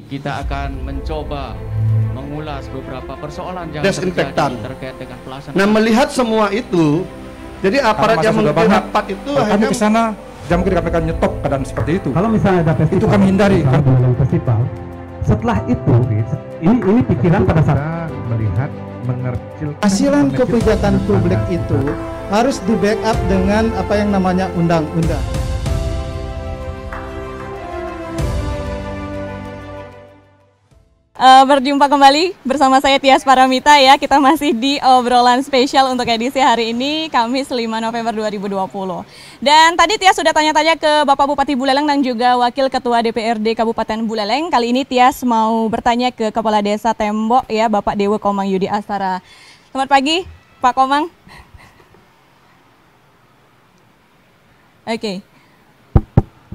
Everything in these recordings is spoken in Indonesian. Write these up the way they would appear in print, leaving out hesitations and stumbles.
Kita akan mencoba mengulas beberapa persoalan yang desinfektan terkait dengan pelaksanaan. Nah, melihat semua itu, jadi aparat yang mengikuti rapat itu kami ke sana, jam kami akan nyetop keadaan seperti itu. Kalau misalnya ada festival, itu kami hindari. Festival. Setelah itu, ini pikiran pada saat melihat mengecil. Hasilan kebijakan publik itu harus di backup dengan apa yang namanya undang-undang. Berjumpa kembali bersama saya Tias Paramita ya. Kita masih di obrolan spesial untuk edisi hari ini, Kamis 5 November 2020. Dan tadi Tias sudah tanya-tanya ke Bapak Bupati Buleleng dan juga Wakil Ketua DPRD Kabupaten Buleleng. Kali ini Tias mau bertanya ke Kepala Desa Tembok ya, Bapak Dewa Komang Yudi Astara. Selamat pagi, Pak Komang. Oke.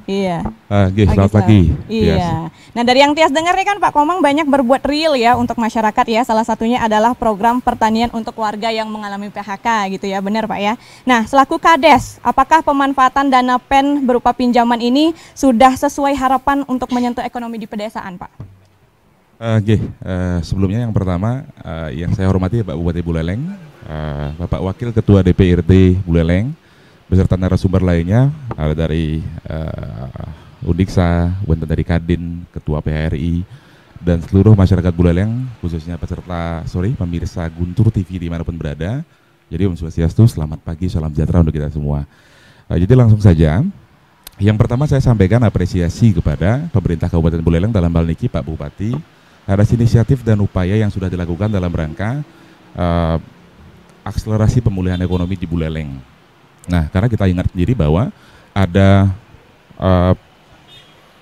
Iya. Selamat pagi. Iya. Nah, dari yang Tias dengar nih kan Pak Komang banyak berbuat real ya untuk masyarakat ya. Salah satunya adalah program pertanian untuk warga yang mengalami PHK gitu ya. Benar Pak ya. Nah, selaku Kades, apakah pemanfaatan dana PEN berupa pinjaman ini sudah sesuai harapan untuk menyentuh ekonomi di pedesaan Pak? Sebelumnya yang pertama yang saya hormati Pak Bupati Buleleng, Bapak Wakil Ketua DPRD Buleleng, beserta narasumber lainnya, ada dari Undiksa, dari Kadin, Ketua PHRI, dan seluruh masyarakat Buleleng, khususnya pemirsa Guntur TV dimanapun berada. Jadi Om Swastiastu, selamat pagi, salam sejahtera untuk kita semua. Jadi langsung saja, yang pertama saya sampaikan apresiasi kepada pemerintah Kabupaten Buleleng dalam hal ini Pak Bupati atas inisiatif dan upaya yang sudah dilakukan dalam rangka akselerasi pemulihan ekonomi di Buleleng. Nah, karena kita ingat sendiri bahwa ada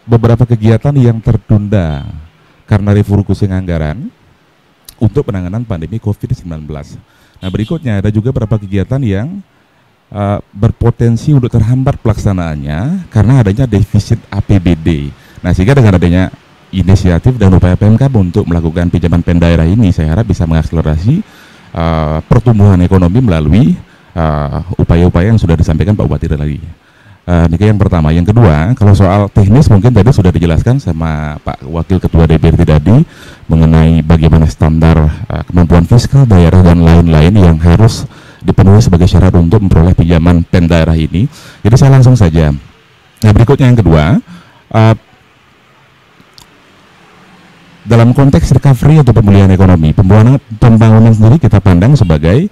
beberapa kegiatan yang tertunda karena refocusing anggaran untuk penanganan pandemi COVID-19. Nah, berikutnya ada juga beberapa kegiatan yang berpotensi untuk terhambat pelaksanaannya karena adanya defisit APBD. Nah, sehingga dengan adanya inisiatif dan upaya Pemkab untuk melakukan pinjaman PEN daerah ini, saya harap bisa mengakselerasi pertumbuhan ekonomi melalui upaya-upaya yang sudah disampaikan Pak Bupati tadi. Ini yang pertama. Yang kedua, kalau soal teknis mungkin tadi sudah dijelaskan sama Pak Wakil Ketua DPRD tadi mengenai bagaimana standar kemampuan fiskal daerah dan lain-lain yang harus dipenuhi sebagai syarat untuk memperoleh pinjaman PEN daerah ini. Jadi saya langsung saja. Nah, berikutnya yang kedua, dalam konteks recovery atau pemulihan ekonomi, pembangunan sendiri kita pandang sebagai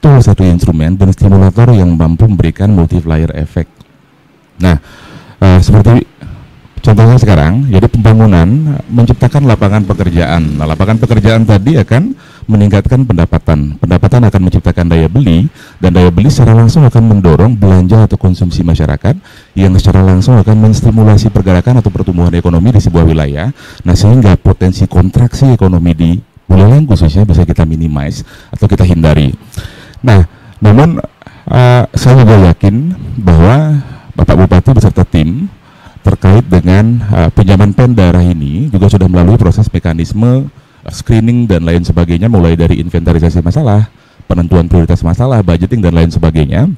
tool satu instrumen dan stimulator yang mampu memberikan multiplier effect. Nah, seperti contohnya sekarang, jadi pembangunan menciptakan lapangan pekerjaan. Nah, lapangan pekerjaan tadi akan meningkatkan pendapatan. Pendapatan akan menciptakan daya beli, dan daya beli secara langsung akan mendorong belanja atau konsumsi masyarakat yang secara langsung akan menstimulasi pergerakan atau pertumbuhan ekonomi di sebuah wilayah. Nah, sehingga potensi kontraksi ekonomi di Buleleng khususnya bisa kita minimize atau kita hindari. Nah, namun saya juga yakin bahwa Bapak Bupati beserta tim terkait dengan pinjaman PEN daerah ini juga sudah melalui proses mekanisme screening dan lain sebagainya, mulai dari inventarisasi masalah, penentuan prioritas masalah, budgeting dan lain sebagainya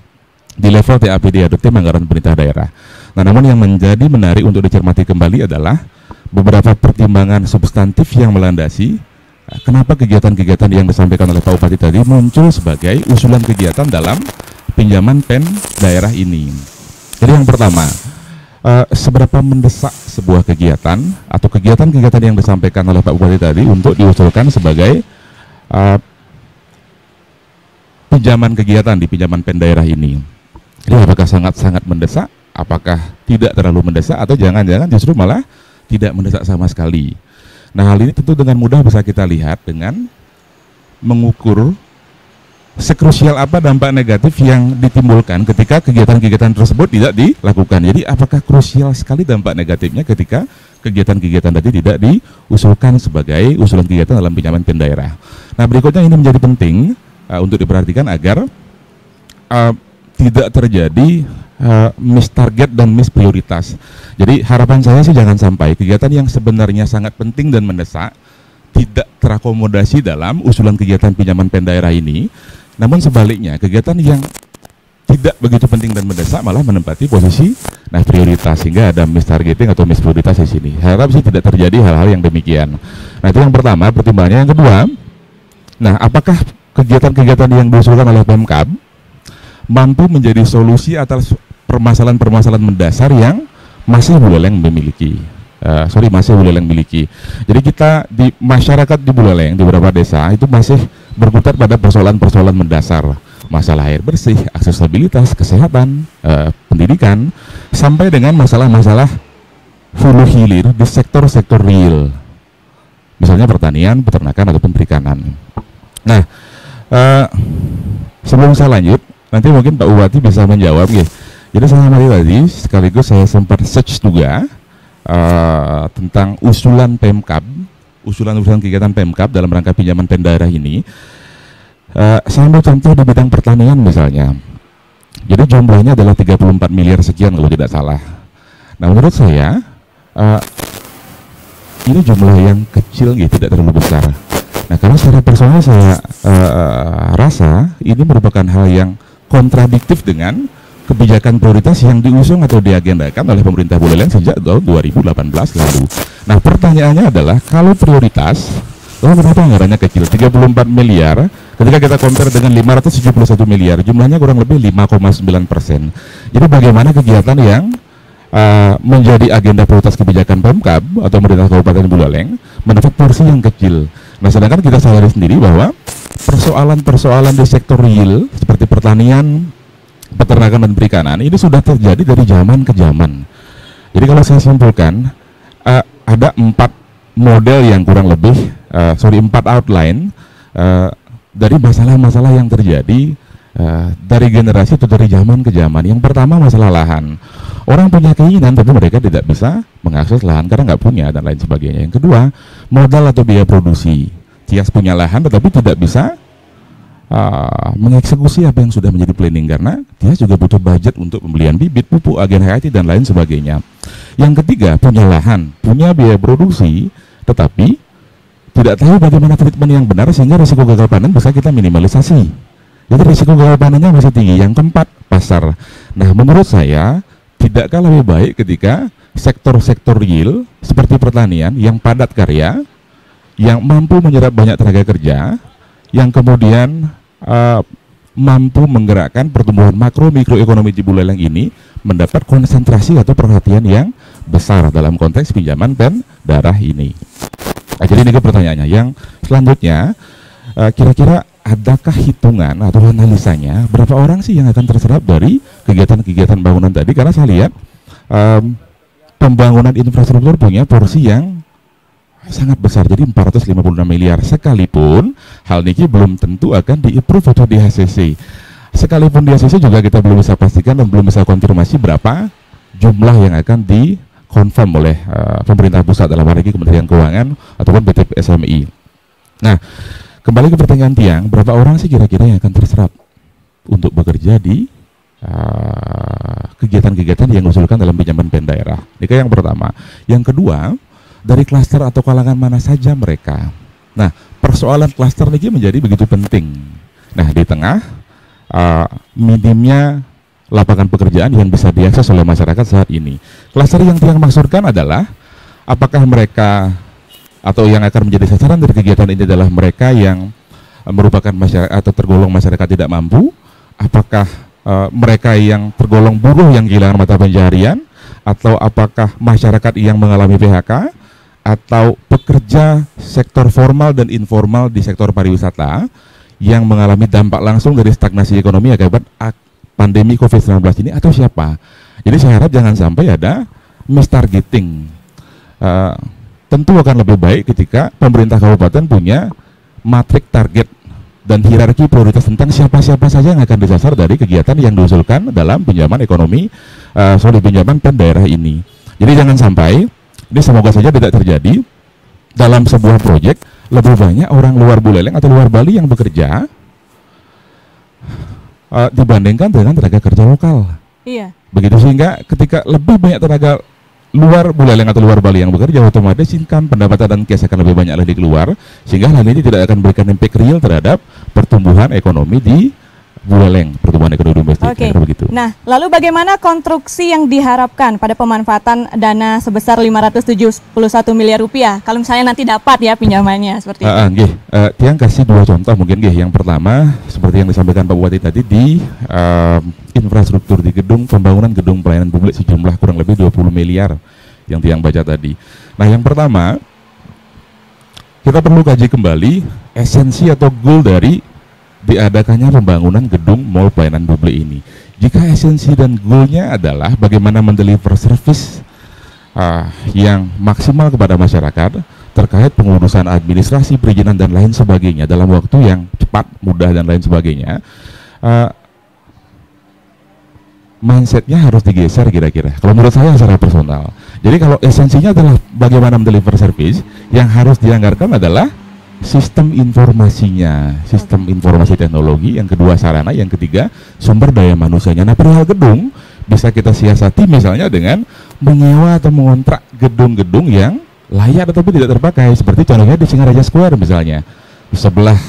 di level TAPD atau tim anggaran pemerintah daerah. Nah, namun yang menjadi menarik untuk dicermati kembali adalah beberapa pertimbangan substantif yang melandasi kenapa kegiatan-kegiatan yang disampaikan oleh Pak Bupati tadi muncul sebagai usulan kegiatan dalam pinjaman PEN daerah ini. Jadi yang pertama, seberapa mendesak sebuah kegiatan atau kegiatan-kegiatan yang disampaikan oleh Pak Bupati tadi untuk diusulkan sebagai pinjaman kegiatan di pinjaman PEN daerah ini. Jadi apakah sangat-sangat mendesak, apakah tidak terlalu mendesak, atau jangan-jangan justru malah tidak mendesak sama sekali. Nah, hal ini tentu dengan mudah bisa kita lihat dengan mengukur sekrusial apa dampak negatif yang ditimbulkan ketika kegiatan-kegiatan tersebut tidak dilakukan. Jadi apakah krusial sekali dampak negatifnya ketika kegiatan-kegiatan tadi tidak diusulkan sebagai usulan kegiatan dalam pinjaman PEN daerah. Nah, berikutnya ini menjadi penting untuk diperhatikan agar tidak terjadi mistarget dan misprioritas. Jadi harapan saya sih jangan sampai kegiatan yang sebenarnya sangat penting dan mendesak tidak terakomodasi dalam usulan kegiatan pinjaman PEN daerah ini. Namun sebaliknya, kegiatan yang tidak begitu penting dan mendesak malah menempati posisi prioritas, sehingga ada mistargeting atau misprioritas di sini. Harap sih tidak terjadi hal-hal yang demikian. Nah, itu yang pertama pertimbangannya. Yang kedua, nah apakah kegiatan-kegiatan yang diusulkan oleh Pemkab mampu menjadi solusi atas permasalahan-permasalahan mendasar yang masih Buleleng miliki. Masih Buleleng miliki. Jadi kita di masyarakat di Buleleng, di beberapa desa itu masih berkutat pada persoalan-persoalan mendasar, masalah air bersih, aksesibilitas, kesehatan, pendidikan, sampai dengan masalah-masalah hulu hilir di sektor-sektor real, misalnya pertanian, peternakan, ataupun perikanan. Nah, sebelum saya lanjut, nanti mungkin Pak Bupati bisa menjawab ya. Jadi saya tadi sekaligus saya sempat search juga tentang usulan Pemkab, usulan-usulan kegiatan Pemkab dalam rangka pinjaman pen daerah ini. Saya ambil contoh di bidang pertanian misalnya. Jadi jumlahnya adalah 34 miliar sekian kalau tidak salah. Nah, menurut saya ini jumlah yang kecil gitu, tidak terlalu besar. Nah, karena secara personal saya rasa ini merupakan hal yang kontradiktif dengan kebijakan prioritas yang diusung atau diagendakan oleh pemerintah Buleleng sejak tahun 2018 lalu. Nah, pertanyaannya adalah kalau prioritas, kenapa anggarannya kecil? 34 miliar, ketika kita compare dengan 571 miliar, jumlahnya kurang lebih 5,9%. Jadi bagaimana kegiatan yang menjadi agenda prioritas kebijakan Pemkab atau pemerintah Kabupaten Buleleng mendapat porsi yang kecil. Nah, sedangkan kita sadari sendiri bahwa persoalan-persoalan di sektor real seperti pertanian, peternakan, dan perikanan ini sudah terjadi dari zaman ke zaman. Jadi kalau saya simpulkan, ada 4 model yang kurang lebih, 4 outline dari masalah-masalah yang terjadi dari generasi atau dari zaman ke zaman. Yang pertama, masalah lahan. Orang punya keinginan tapi mereka tidak bisa mengakses lahan karena nggak punya dan lain sebagainya. Yang kedua, modal atau biaya produksi. Tias punya lahan tetapi tidak bisa mengeksekusi apa yang sudah menjadi planning karena dia juga butuh budget untuk pembelian bibit, pupuk, agen hayati, dan lain sebagainya. Yang ketiga, punya lahan, punya biaya produksi tetapi tidak tahu bagaimana treatment yang benar sehingga risiko gagal panen bisa kita minimalisasi. Jadi risiko gagal panennya masih tinggi. Yang keempat, pasar. Nah, menurut saya tidakkah lebih baik ketika sektor-sektor real seperti pertanian yang padat karya, yang mampu menyerap banyak tenaga kerja, yang kemudian mampu menggerakkan pertumbuhan makro mikroekonomi di Buleleng ini mendapat konsentrasi atau perhatian yang besar dalam konteks pinjaman pen daerah ini. Nah, jadi ini pertanyaannya. Yang selanjutnya, kira-kira adakah hitungan atau analisanya berapa orang sih yang akan terserap dari kegiatan-kegiatan bangunan tadi? Karena saya lihat pembangunan infrastruktur punya porsi yang sangat besar, jadi 456 miliar, sekalipun hal ini belum tentu akan di-approve atau di HCC. Sekalipun di HCC juga kita belum bisa pastikan dan belum bisa konfirmasi berapa jumlah yang akan di-confirm oleh pemerintah pusat dalam hal ini Kementerian Keuangan ataupun PT PSMI. Nah, kembali ke pertanyaan Tiang, berapa orang sih kira-kira yang akan terserap untuk bekerja di kegiatan-kegiatan yang diusulkan dalam pinjaman pen daerah? Ini yang pertama. Yang kedua, dari klaster atau kalangan mana saja mereka. Nah, persoalan klaster ini menjadi begitu penting. Nah, di tengah minimnya lapangan pekerjaan yang bisa diakses oleh masyarakat saat ini. Klaster yang maksudkan adalah apakah mereka atau yang akan menjadi sasaran dari kegiatan ini adalah mereka yang merupakan masyarakat atau tergolong masyarakat tidak mampu, apakah mereka yang tergolong buruh yang kehilangan mata pencaharian, atau apakah masyarakat yang mengalami PHK, atau pekerja sektor formal dan informal di sektor pariwisata yang mengalami dampak langsung dari stagnasi ekonomi akibat pandemi COVID-19 ini, atau siapa? Jadi saya harap jangan sampai ada mistargeting. Tentu akan lebih baik ketika pemerintah kabupaten punya matrik target dan hierarki prioritas tentang siapa-siapa saja yang akan disasar dari kegiatan yang diusulkan dalam pinjaman ekonomi, pinjaman pen daerah ini. Jadi jangan sampai, ini semoga saja tidak terjadi, dalam sebuah proyek lebih banyak orang luar Buleleng atau luar Bali yang bekerja dibandingkan dengan tenaga kerja lokal. Iya. Begitu, sehingga ketika lebih banyak tenaga luar Buleleng atau luar Bali yang bekerja, otomatis income, pendapatan, dan cash akan lebih banyak lagi keluar, sehingga hal ini tidak akan memberikan impact real terhadap pertumbuhan ekonomi di Buleleng, pertumbuhan ekonomi domestik. Oke. Begitu. Nah, lalu bagaimana konstruksi yang diharapkan pada pemanfaatan dana sebesar 571 miliar rupiah? Kalau misalnya nanti dapat ya pinjamannya seperti itu. Tiang kasih dua contoh mungkin Yang pertama seperti yang disampaikan Pak Bupati tadi di infrastruktur di pembangunan gedung pelayanan publik sejumlah kurang lebih 20 miliar yang Tiang baca tadi. Nah, yang pertama kita perlu kaji kembali esensi atau goal dari diadakannya pembangunan gedung mall pelayanan publik ini. Jika esensi dan goalnya adalah bagaimana mendeliver service yang maksimal kepada masyarakat terkait pengurusan administrasi, perizinan dan lain sebagainya dalam waktu yang cepat, mudah dan lain sebagainya, mindsetnya harus digeser kira-kira. Kalau menurut saya secara personal. Jadi kalau esensinya adalah bagaimana mendeliver service, yang harus dianggarkan adalah sistem informasinya, sistem informasi teknologi, yang kedua sarana, yang ketiga sumber daya manusianya. Nah, perihal gedung bisa kita siasati misalnya dengan menyewa atau mengontrak gedung-gedung yang layak tetapi tidak terpakai, seperti contohnya di Singaraja Square misalnya, di sebelah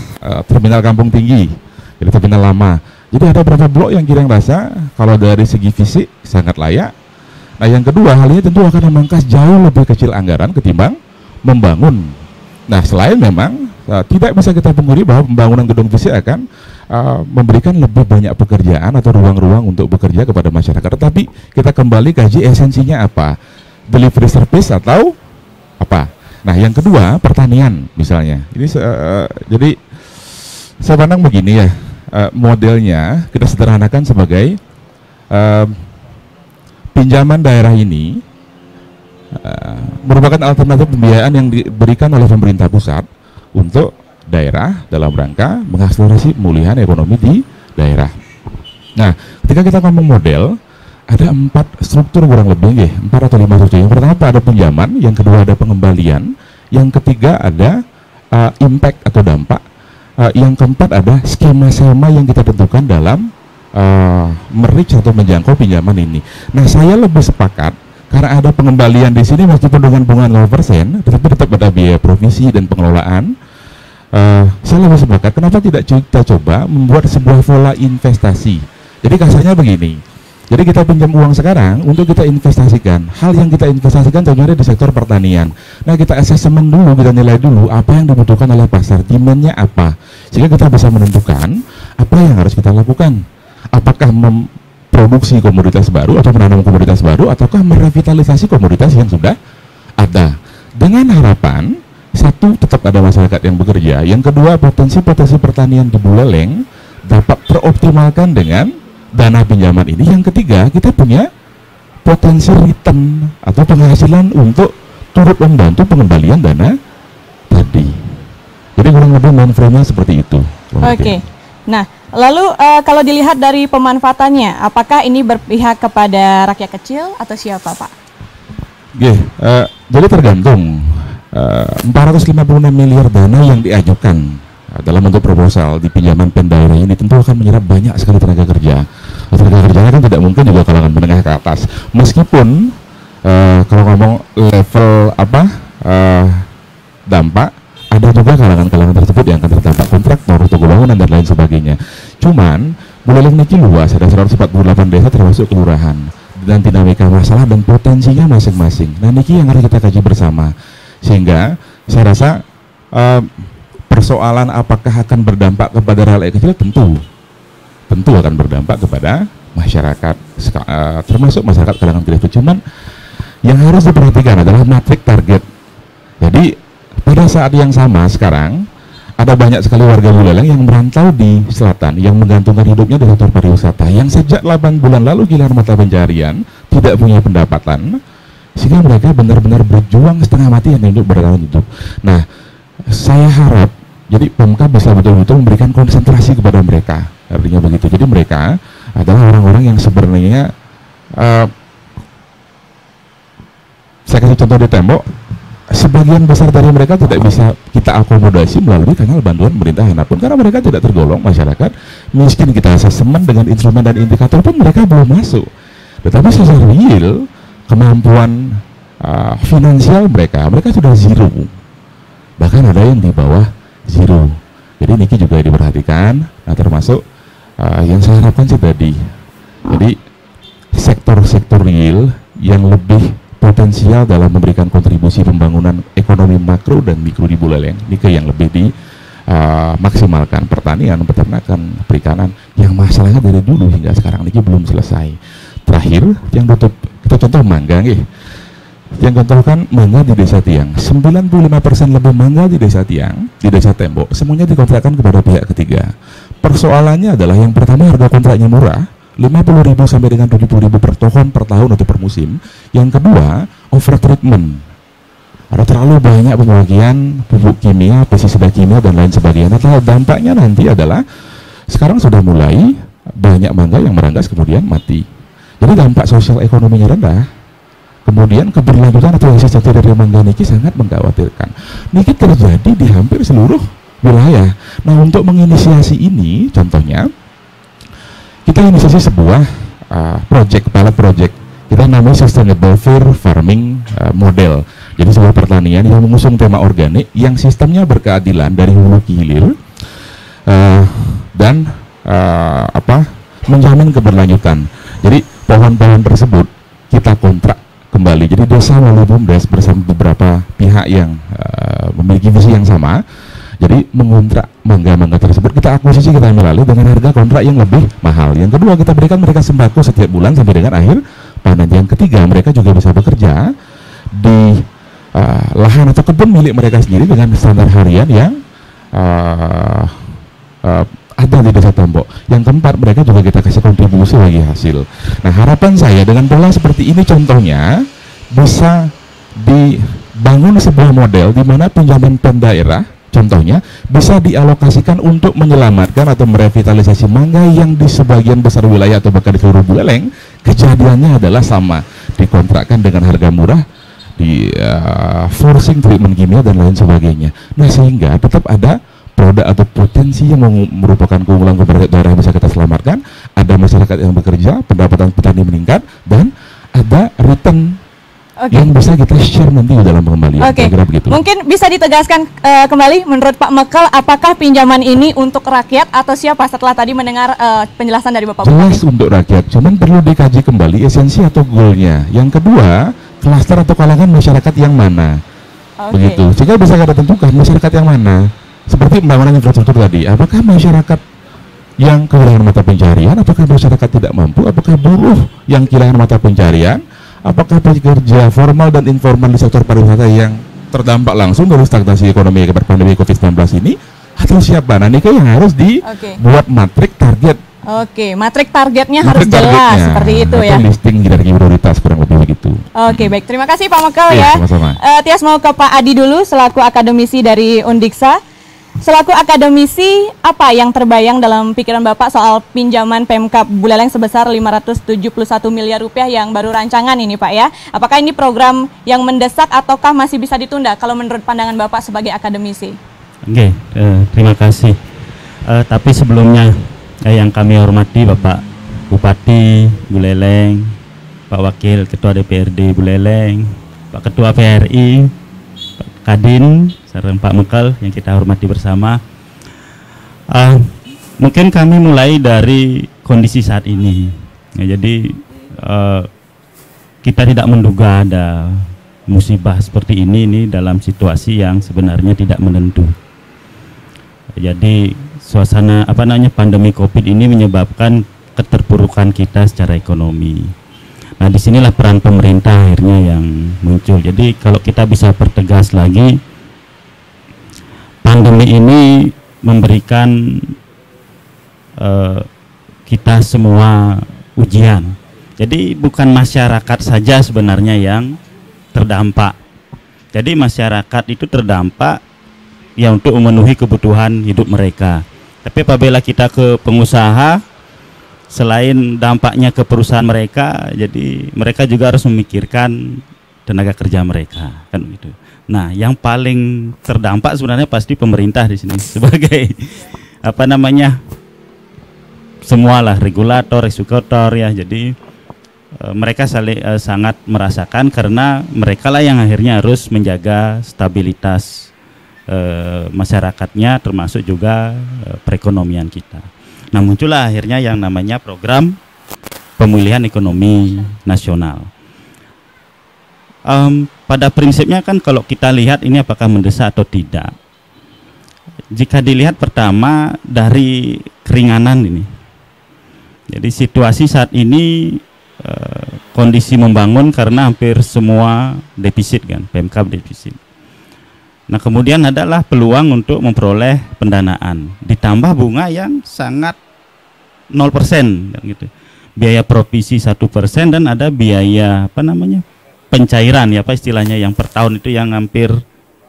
terminal Kampung Tinggi, jadi terminal lama. Jadi ada beberapa blok yang kira rasa kalau dari segi fisik sangat layak. Nah, yang kedua hal ini tentu akan memangkas jauh lebih kecil anggaran ketimbang membangun. Nah, selain memang tidak bisa kita pungkiri bahwa pembangunan gedung fisik akan memberikan lebih banyak pekerjaan atau ruang-ruang untuk bekerja kepada masyarakat. Tetapi kita kembali kaji esensinya apa, delivery service atau apa. Nah, yang kedua pertanian misalnya. Ini jadi saya pandang begini ya, modelnya kita sederhanakan sebagai pinjaman daerah ini merupakan alternatif pembiayaan yang diberikan oleh pemerintah pusat untuk daerah dalam rangka mengakslerasi pemulihan ekonomi di daerah. Nah, ketika kita ngomong model, ada 4 struktur kurang lebih, 4 atau 5 struktur. Yang pertama ada pinjaman, yang kedua ada pengembalian, yang ketiga ada impact atau dampak, yang keempat ada skema-skema yang kita tentukan dalam merich atau menjangkau pinjaman ini. Nah, saya lebih sepakat karena ada pengembalian di sini meskipun dengan bunga 0%, tetapi tetap ada biaya provisi dan pengelolaan. Saya lebih sepakat kenapa tidak kita coba membuat sebuah pola investasi. Jadi kasarnya begini. Jadi kita pinjam uang sekarang untuk kita investasikan. Hal yang kita investasikan contohnya di sektor pertanian. Nah, kita asesmen dulu, kita nilai dulu apa yang dibutuhkan oleh pasar, demand-nya apa, sehingga kita bisa menentukan apa yang harus kita lakukan. Apakah produksi komoditas baru atau menanam komoditas baru, ataukah merevitalisasi komoditas yang sudah ada, dengan harapan satu, tetap ada masyarakat yang bekerja, yang kedua potensi-potensi pertanian di Buleleng dapat teroptimalkan dengan dana pinjaman ini, yang ketiga kita punya potensi return atau penghasilan untuk turut membantu pengembalian dana tadi. Jadi kurang lebih mainframe-nya seperti itu. Oke. Nah, lalu kalau dilihat dari pemanfaatannya, apakah ini berpihak kepada rakyat kecil atau siapa, Pak? Jadi tergantung. 456 miliar dana yang diajukan dalam bentuk proposal di pinjaman pendaerah ini tentu akan menyerap banyak sekali tenaga kerja. Tenaga kerjanya kan tidak mungkin juga kalangan menengah ke atas. Meskipun kalau ngomong level dampak, ada juga kalangan-kalangan tersebut yang akan terdampak, kontraktor, toko bangunan dan lain sebagainya. Cuman Buleleng ini luas, ada 148 desa termasuk kelurahan, dan dinamika masalah dan potensinya masing-masing. Nah, niki yang harus kita kaji bersama, sehingga saya rasa persoalan apakah akan berdampak kepada rakyat kecil, tentu akan berdampak kepada masyarakat, termasuk masyarakat kalangan kreatif. Cuman yang harus diperhatikan adalah matrik target. Jadi pada saat yang sama sekarang ada banyak sekali warga Buleleng yang merantau di selatan, yang menggantungkan hidupnya di sektor pariwisata, yang sejak 8 bulan lalu kehilangan mata pencarian, tidak punya pendapatan, sehingga mereka benar-benar berjuang setengah mati untuk bertahan hidup. Nah, saya harap jadi Pemkab bisa betul-betul memberikan konsentrasi kepada mereka. Artinya begitu. Jadi mereka adalah orang-orang yang sebenarnya saya kasih contoh di tembok, sebagian besar dari mereka tidak bisa kita akomodasi melalui kanal bantuan pemerintah manapun, karena mereka tidak tergolong masyarakat miskin. Kita asesmen dengan instrumen dan indikator pun mereka belum masuk. Tetapi secara real kemampuan finansial mereka sudah zero, bahkan ada yang di bawah zero. Jadi niki juga diperhatikan. Nah, termasuk yang saya harapkan sih tadi, jadi sektor-sektor real yang lebih potensial dalam memberikan kontribusi pembangunan ekonomi makro dan mikro di Buleleng ini yang lebih dimaksimalkan. Pertanian, peternakan, perikanan yang masalahnya dari dulu hingga sekarang ini belum selesai. Terakhir yang kita contoh mangga nih. Yang contohkan mangga di Desa Tiang, 95% lebih mangga di Desa Tiang, di Desa Tembok, semuanya dikontrakkan kepada pihak ketiga. Persoalannya adalah yang pertama harga kontraknya murah, 50.000 sampai dengan 70.000 per pohon per tahun atau per musim. Yang kedua, over treatment. Ada terlalu banyak pembagian pupuk kimia, pestisida kimia dan lain sebagainya. Nah, dampaknya nanti adalah sekarang sudah mulai banyak mangga yang meranggas kemudian mati. Jadi dampak sosial ekonominya rendah. Kemudian keberlanjutan atau eksistensi dari mangga niki sangat mengkhawatirkan. Niki terjadi di hampir seluruh wilayah. Nah, untuk menginisiasi ini, contohnya kita inisiasi sebuah pilot project. Kita namanya Sustainable Fair Farming Model. Jadi sebuah pertanian yang mengusung tema organik, yang sistemnya berkeadilan dari hulu ke hilir dan menjamin keberlanjutan. Jadi pohon-pohon tersebut kita kontrak kembali. Jadi desa melalui BUMDes bersama beberapa pihak yang memiliki visi yang sama. Jadi mengontrak mangga-mangga tersebut, kita akuisisi, kita ambil alih dengan harga kontrak yang lebih mahal. Yang kedua, kita berikan mereka sembako setiap bulan sampai dengan akhir panen. Yang ketiga, mereka juga bisa bekerja di lahan atau kebun milik mereka sendiri dengan standar harian yang ada di Desa Tembok. Yang keempat, mereka juga kita kasih kontribusi bagi hasil. Nah, harapan saya dengan pola seperti ini contohnya bisa dibangun sebuah model di mana pinjaman PEM daerah contohnya bisa dialokasikan untuk menyelamatkan atau merevitalisasi mangga yang di sebagian besar wilayah atau bahkan di seluruh Buleleng kejadiannya adalah sama, dikontrakkan dengan harga murah, di forcing treatment kimia dan lain sebagainya. Nah, sehingga tetap ada produk atau potensi yang merupakan keunggulan kepada daerah yang bisa kita selamatkan, ada masyarakat yang bekerja, pendapatan petani meningkat, dan ada return yang bisa kita share nanti dalam pengembalian. Mungkin bisa ditegaskan kembali menurut Pak Mekel, apakah pinjaman ini untuk rakyat atau siapa setelah tadi mendengar penjelasan dari Bapak Bupati? Jelas untuk rakyat, cuman perlu dikaji kembali esensi atau goalnya. Yang kedua, klaster atau kalangan masyarakat yang mana, begitu. Sehingga bisa kita tentukan masyarakat yang mana. Seperti pembangunan infrastruktur tadi, apakah masyarakat yang kehilangan mata pencarian, apakah masyarakat tidak mampu, apakah buruh yang kehilangan mata pencarian, apakah pekerja formal dan informal di sektor pariwisata yang terdampak langsung dari stagnasi ekonomi akibat pandemi COVID-19 ini, atau siapa? Nah, ini yang harus dibuat matrik target. Matrik targetnya harus jelas seperti itu ya. Listing dari prioritas kurang lebih begitu. Baik, terima kasih Pak Mekel ya. Sama-sama. Tias mau ke Pak Adi dulu selaku akademisi dari Undiksa. Selaku akademisi, apa yang terbayang dalam pikiran Bapak soal pinjaman Pemkab Buleleng sebesar 571 miliar rupiah yang baru rancangan ini Pak ya? Apakah ini program yang mendesak ataukah masih bisa ditunda kalau menurut pandangan Bapak sebagai akademisi? Terima kasih. Tapi sebelumnya yang kami hormati Bapak Bupati Buleleng, Pak Wakil Ketua DPRD Buleleng, Pak Ketua PRI, Pak Kadin, dan Pak Mekel yang kita hormati bersama. Mungkin kami mulai dari kondisi saat ini. Jadi kita tidak menduga ada musibah seperti ini dalam situasi yang sebenarnya tidak menentu. Jadi suasana pandemi COVID ini menyebabkan keterpurukan kita secara ekonomi. Nah, disinilah peran pemerintah akhirnya yang muncul. Jadi kalau kita bisa pertegas lagi, pandemi ini memberikan kita semua ujian. Jadi bukan masyarakat saja sebenarnya yang terdampak. Jadi masyarakat itu terdampak ya untuk memenuhi kebutuhan hidup mereka. Tapi apabila kita ke pengusaha, selain dampaknya ke perusahaan mereka, jadi mereka juga harus memikirkan tenaga kerja mereka, kan gitu. Nah, yang paling terdampak sebenarnya pasti pemerintah di sini sebagai semualah regulator, eksekutor ya. Jadi mereka sangat merasakan karena mereka lah yang akhirnya harus menjaga stabilitas masyarakatnya, termasuk juga perekonomian kita. Nah, muncullah akhirnya yang namanya program pemulihan ekonomi nasional. Pada prinsipnya kan kalau kita lihat ini apakah mendesak atau tidak. Jika dilihat pertama dari keringanan ini. Jadi situasi saat ini kondisi membangun karena hampir semua defisit kan, PMK defisit. Nah, kemudian adalah peluang untuk memperoleh pendanaan, ditambah bunga yang sangat 0% kan gitu. Biaya provisi 1% dan ada biaya pencairan ya istilahnya yang per tahun itu yang hampir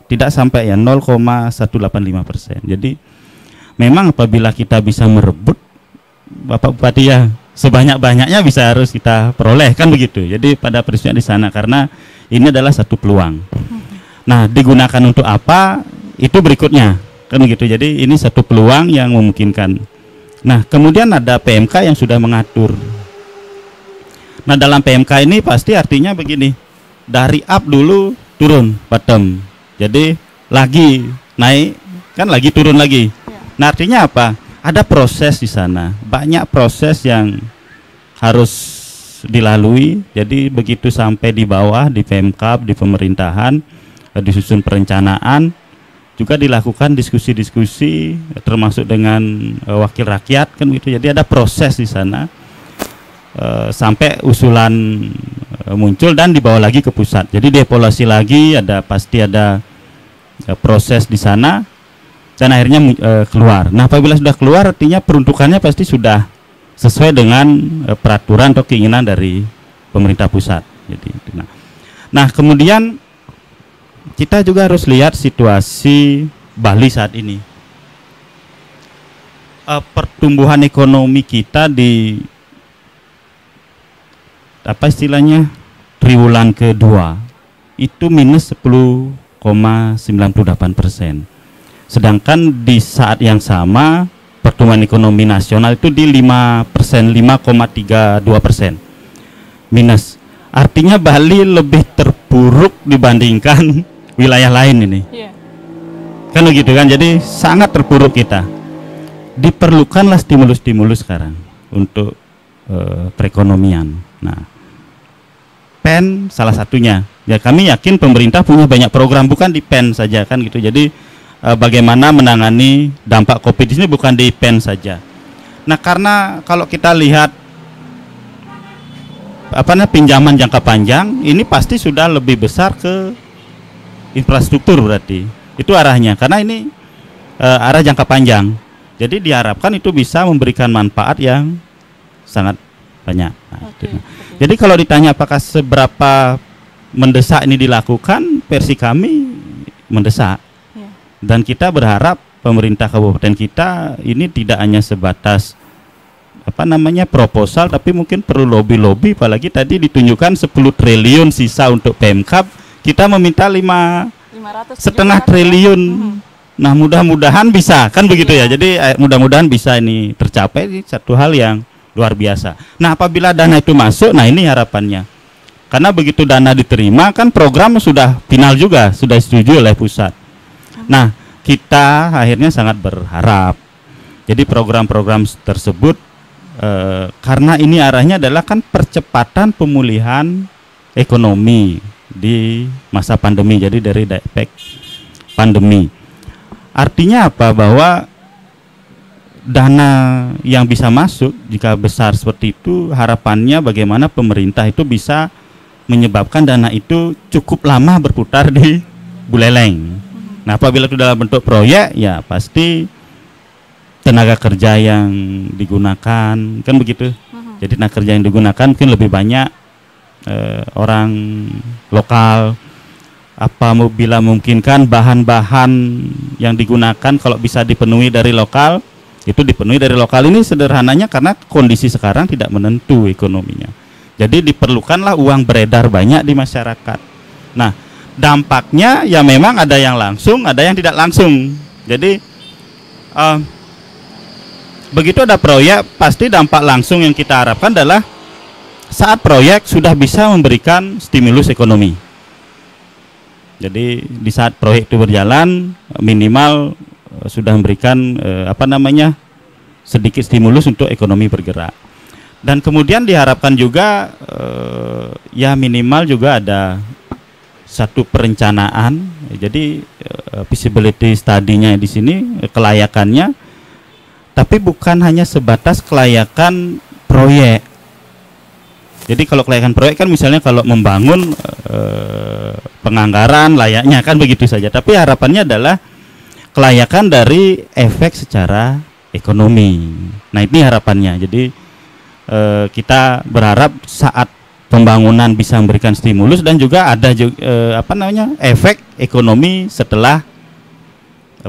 tidak sampai ya 0,185%. Jadi memang apabila kita bisa merebut Bapak Bupati ya sebanyak-banyaknya bisa harus kita peroleh kan begitu. Jadi pada prinsipnya di sana karena ini adalah satu peluang. Nah, digunakan untuk apa? Itu berikutnya, kan begitu. Jadi ini satu peluang yang memungkinkan. Nah, kemudian ada PMK yang sudah mengatur. Nah, dalam PMK ini pasti artinya begini, dari up dulu turun bottom. Jadi lagi naik, kan lagi turun lagi. Nah, artinya apa? Ada proses di sana, banyak proses yang harus dilalui. Jadi begitu sampai di bawah, di PMK, di pemerintahan, disusun perencanaan, juga dilakukan diskusi-diskusi termasuk dengan wakil rakyat kan gitu. Jadi ada proses di sana sampai usulan muncul dan dibawa lagi ke pusat. Jadi dievaluasi lagi, pasti ada proses di sana dan akhirnya keluar. Nah, apabila sudah keluar artinya peruntukannya pasti sudah sesuai dengan peraturan atau keinginan dari pemerintah pusat. Jadi nah kemudian kita juga harus lihat situasi Bali saat ini. Pertumbuhan ekonomi kita di triwulan kedua itu minus 10,98%. Sedangkan di saat yang sama pertumbuhan ekonomi nasional itu di 5,32% minus. Artinya Bali lebih terpuruk dibandingkan wilayah lain ini. Kan begitu kan, jadi sangat terpuruk kita. Diperlukanlah stimulus-stimulus sekarang untuk perekonomian. Nah, PEN salah satunya. Ya, kami yakin pemerintah punya banyak program, bukan di PEN saja kan gitu. Jadi bagaimana menangani dampak Covid ini bukan di PEN saja. Nah, karena kalau kita lihat pinjaman jangka panjang ini pasti sudah lebih besar ke infrastruktur, berarti itu arahnya karena ini arah jangka panjang. Jadi diharapkan itu bisa memberikan manfaat yang sangat banyak. Jadi kalau ditanya apakah seberapa mendesak ini dilakukan, versi kami mendesak. Dan kita berharap pemerintah kabupaten kita ini tidak hanya sebatas proposal, tapi mungkin perlu lobby-lobby, apalagi tadi ditunjukkan 10 triliun sisa untuk PMK, kita meminta 5,5 triliun. Nah, mudah-mudahan bisa kan begitu ya. Jadi mudah-mudahan bisa ini tercapai, ini satu hal yang luar biasa. Nah, apabila dana itu masuk, nah ini harapannya. Karena begitu dana diterima kan program sudah final juga, sudah disetujui oleh pusat. Nah, kita akhirnya sangat berharap. Jadi program-program tersebut karena ini arahnya adalah kan percepatan pemulihan ekonomi di masa pandemi. Jadi dari efek pandemi. Artinya apa? Bahwa dana yang bisa masuk jika besar seperti itu, harapannya bagaimana pemerintah itu bisa menyebabkan dana itu cukup lama berputar di Buleleng. Nah, apabila itu dalam bentuk proyek, ya pasti tenaga kerja yang digunakan kan begitu. Jadi tenaga kerja yang digunakan mungkin lebih banyak orang lokal. Bila memungkinkan bahan-bahan yang digunakan kalau bisa dipenuhi dari lokal, itu dipenuhi dari lokal. Ini sederhananya karena kondisi sekarang tidak menentu ekonominya. Jadi diperlukanlah uang beredar banyak di masyarakat. Nah, dampaknya ya memang ada yang langsung, ada yang tidak langsung. Jadi begitu ada proyek, pasti dampak langsung yang kita harapkan adalah saat proyek sudah bisa memberikan stimulus ekonomi. Jadi di saat proyek itu berjalan, minimal sudah memberikan sedikit stimulus untuk ekonomi bergerak. Dan kemudian diharapkan juga ya minimal juga ada satu perencanaan. Jadi feasibility study-nya di sini, kelayakannya, tapi bukan hanya sebatas kelayakan proyek. Jadi kalau kelayakan proyek kan misalnya kalau membangun penganggaran layaknya kan begitu saja. Tapi harapannya adalah kelayakan dari efek secara ekonomi. Nah ini harapannya. Jadi kita berharap saat pembangunan bisa memberikan stimulus dan juga ada efek ekonomi setelah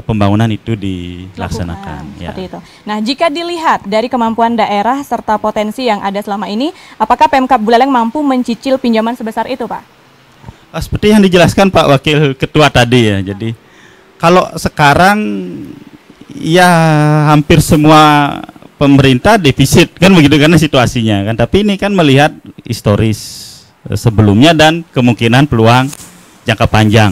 pembangunan itu dilaksanakan. Seperti itu. Nah, jika dilihat dari kemampuan daerah serta potensi yang ada selama ini, apakah Pemkab Buleleng mampu mencicil pinjaman sebesar itu, Pak? Seperti yang dijelaskan Pak Wakil Ketua tadi ya. Jadi kalau sekarang ya hampir semua pemerintah defisit kan begitu karena situasinya kan. Tapi ini kan melihat historis sebelumnya dan kemungkinan peluang jangka panjang.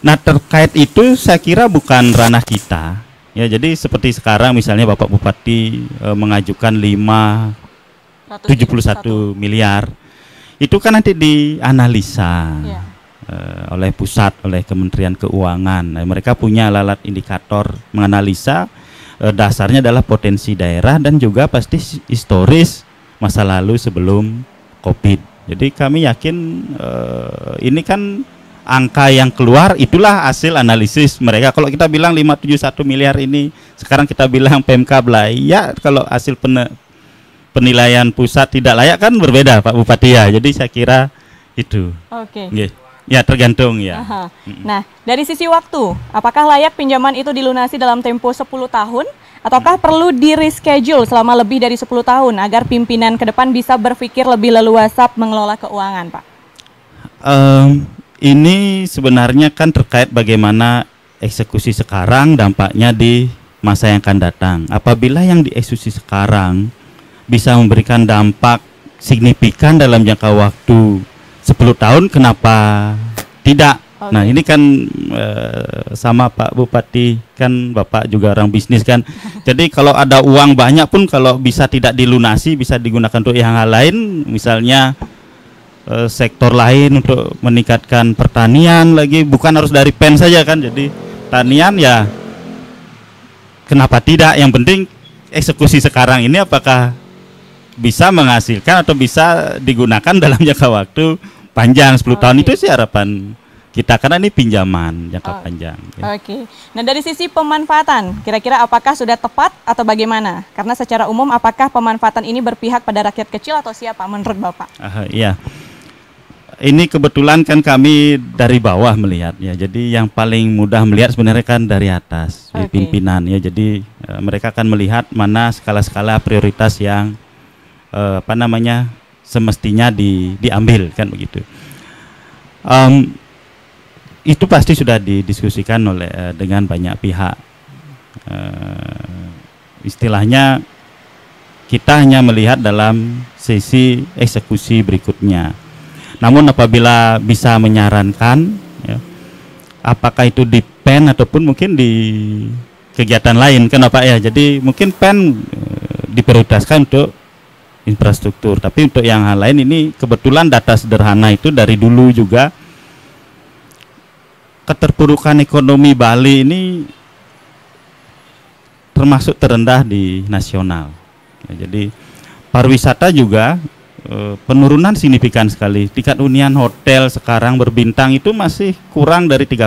Nah terkait itu saya kira bukan ranah kita ya. Jadi seperti sekarang misalnya Bapak Bupati mengajukan 71 miliar itu kan nanti dianalisa oleh pusat, oleh Kementerian Keuangan. Nah, mereka punya alat indikator menganalisa. Dasarnya adalah potensi daerah dan juga pasti historis masa lalu sebelum COVID. Jadi kami yakin ini kan angka yang keluar itulah hasil analisis mereka. Kalau kita bilang 571 miliar ini, sekarang kita bilang Pemkab layak, kalau hasil penilaian pusat tidak layak kan berbeda Pak Bupati ya. Jadi saya kira itu. Oke. Ya tergantung ya. Nah, dari sisi waktu, apakah layak pinjaman itu dilunasi dalam tempo 10 tahun ataukah perlu di reschedule selama lebih dari 10 tahun agar pimpinan ke depan bisa berpikir lebih leluasa mengelola keuangan, Pak? Ini sebenarnya kan terkait bagaimana eksekusi sekarang dampaknya di masa yang akan datang. Apabila yang dieksekusi sekarang bisa memberikan dampak signifikan dalam jangka waktu 10 tahun, kenapa tidak? Okay. Nah ini kan sama Pak Bupati, kan Bapak juga orang bisnis kan. Jadi kalau ada uang banyak pun kalau bisa tidak dilunasi, bisa digunakan untuk yang hal lain, misalnya sektor lain untuk meningkatkan pertanian lagi, bukan harus dari PEN saja kan. Jadi tanian ya kenapa tidak, yang penting eksekusi sekarang ini apakah bisa menghasilkan atau bisa digunakan dalam jangka waktu panjang 10 tahun. Itu sih harapan kita karena ini pinjaman jangka panjang. Oke. Nah dari sisi pemanfaatan, kira-kira apakah sudah tepat atau bagaimana? Karena secara umum apakah pemanfaatan ini berpihak pada rakyat kecil atau siapa menurut Bapak? Iya. Ini kebetulan kan kami dari bawah melihat ya. Jadi yang paling mudah melihat sebenarnya kan dari atas, pimpinan ya. Jadi mereka akan melihat mana skala-skala prioritas yang semestinya diambil kan begitu. Itu pasti sudah didiskusikan dengan banyak pihak. Istilahnya kita hanya melihat dalam sesi eksekusi berikutnya. Namun apabila bisa menyarankan ya, apakah itu di PEN ataupun mungkin di kegiatan lain kan Pak ya. Jadi mungkin PEN diprioritaskan untuk infrastruktur, tapi untuk yang hal lain ini kebetulan data sederhana itu dari dulu juga keterpurukan ekonomi Bali ini termasuk terendah di nasional ya. Jadi pariwisata juga penurunan signifikan sekali. Tingkat hunian hotel sekarang berbintang itu masih kurang dari 3%.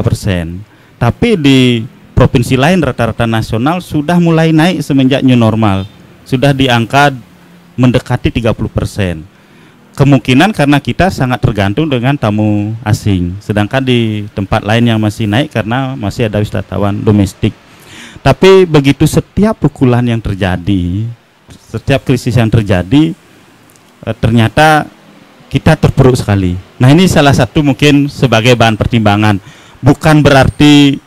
Tapi di provinsi lain rata-rata nasional sudah mulai naik semenjak new normal. Sudah di angka mendekati 30%. Kemungkinan karena kita sangat tergantung dengan tamu asing. Sedangkan di tempat lain yang masih naik karena masih ada wisatawan domestik. Tapi begitu setiap pukulan yang terjadi, setiap krisis yang terjadi, ternyata kita terpuruk sekali. Nah ini salah satu mungkin sebagai bahan pertimbangan. Bukan berarti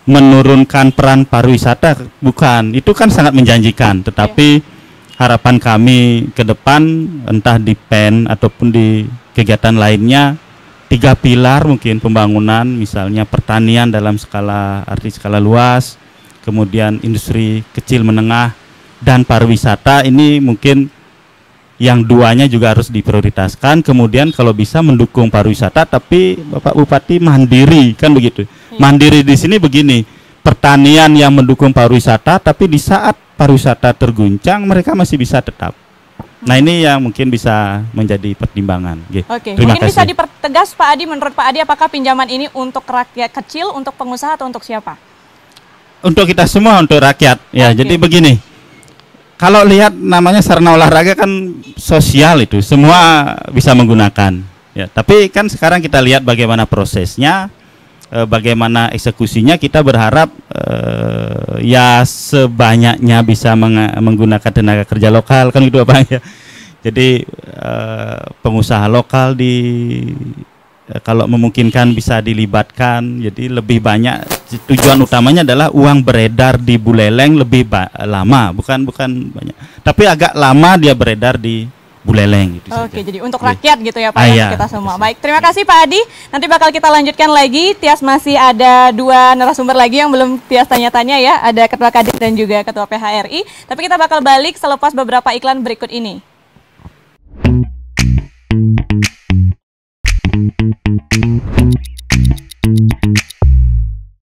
menurunkan peran pariwisata, bukan. Itu kan sangat menjanjikan. Tetapi harapan kami ke depan entah di PEN ataupun di kegiatan lainnya, 3 pilar mungkin pembangunan, misalnya pertanian dalam skala luas, kemudian industri kecil menengah, dan pariwisata ini mungkin yang duanya juga harus diprioritaskan. Kemudian kalau bisa mendukung pariwisata, tapi Bapak Bupati mandiri, kan begitu. Mandiri di sini begini, pertanian yang mendukung pariwisata, tapi di saat pariwisata terguncang mereka masih bisa tetap. Nah ini yang mungkin bisa menjadi pertimbangan. Oke, Terima mungkin kasih. bisa dipertegas Pak Adi, menurut Pak Adi apakah pinjaman ini untuk rakyat kecil, untuk pengusaha atau untuk siapa? Untuk kita semua, untuk rakyat. Ya, jadi begini. Kalau lihat namanya sarana olahraga kan sosial itu, semua bisa menggunakan. Ya, tapi kan sekarang kita lihat bagaimana prosesnya, bagaimana eksekusinya. Kita berharap ya sebanyaknya bisa menggunakan tenaga kerja lokal, kan gitu Pak ya. Jadi pengusaha lokal kalau memungkinkan bisa dilibatkan. Jadi lebih banyak, tujuan utamanya adalah uang beredar di Buleleng lebih lama, bukan banyak, tapi agak lama dia beredar di Buleleng gitu. Oke, jadi untuk rakyat gitu ya Pak, iya. kita semua. Baik, terima kasih Pak Adi. Nanti bakal kita lanjutkan lagi. Tias masih ada 2 narasumber lagi yang belum Tias tanya-tanya ya. Ada Ketua Kadin dan juga Ketua PHRI. Tapi kita bakal balik selepas beberapa iklan berikut ini.